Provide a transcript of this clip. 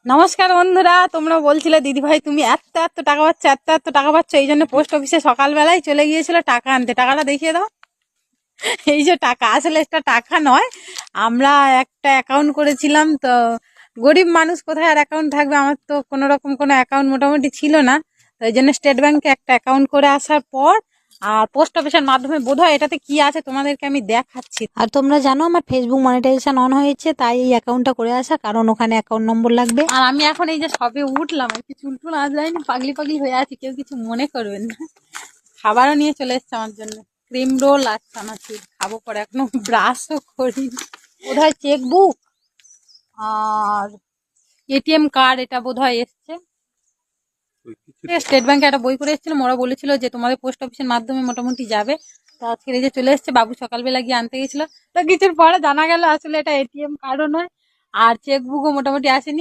নমস্কার বন্ধুরা, তোমরা বলছিলে দিদি ভাই তুমি এত এত টাকা পাচ্ছ, এত এত টাকা পাচ্ছ। এই জন্য পোস্ট অফিসে সকালবেলায় চলে গিয়েছিল টাকা আনতে। টাকাটা দেখিয়ে দাও। এই যে টাকা, আসলে এটা টাকা নয়, আমরা একটা অ্যাকাউন্ট করেছিলাম তো। গরিব মানুষ কোথায় আর অ্যাকাউন্ট থাকবে, আমার তো কোনো রকম কোনো অ্যাকাউন্ট মোটামুটি ছিল না। তো এই জন্য স্টেট ব্যাংকে একটা অ্যাকাউন্ট করে আসার পর আর পোস্ট অফিসের মাধ্যমে বোধহয় এটাতে কি আছে তোমাদেরকে আমি দেখাচ্ছি। আর তোমরা জানো আমার ফেসবুক মনিটাইজেশন অন হয়েছে, তাই এই অ্যাকাউন্টটা করে আসা, কারণ ওখানে অ্যাকাউন্ট নম্বর লাগবে। আর আমি এখন এই যে সবে উঠলাম, আর কি চুল টুল আজলাইনি, পাগলি পাগলি হয়ে আছি, কেউ কিছু মনে করবেন না। খাবারও নিয়ে চলে এসছে আমার জন্য, ক্রিম রোল আর চানাচুর খাবো পরে, এখনো ব্রাশও করি। বোধহয় চেকবুক আর এটিএম কার্ড এটা বোধহয় এসছে। স্টেট ব্যাংকে একটা বই করে এসেছিলাম, ওরা বলেছিল যে তোমাদের পোস্ট অফিসের মাধ্যমে মোটামুটি যাবে। তো আজকে এই যে চলে এসছে, বাবু সকালবেলা গিয়ে আনতে গেছিল। তো কিছুর পরে জানা গেল আসলে এটা এটিএম কার্ডও নয় আর চেকবুকও মোটামুটি আসেনি।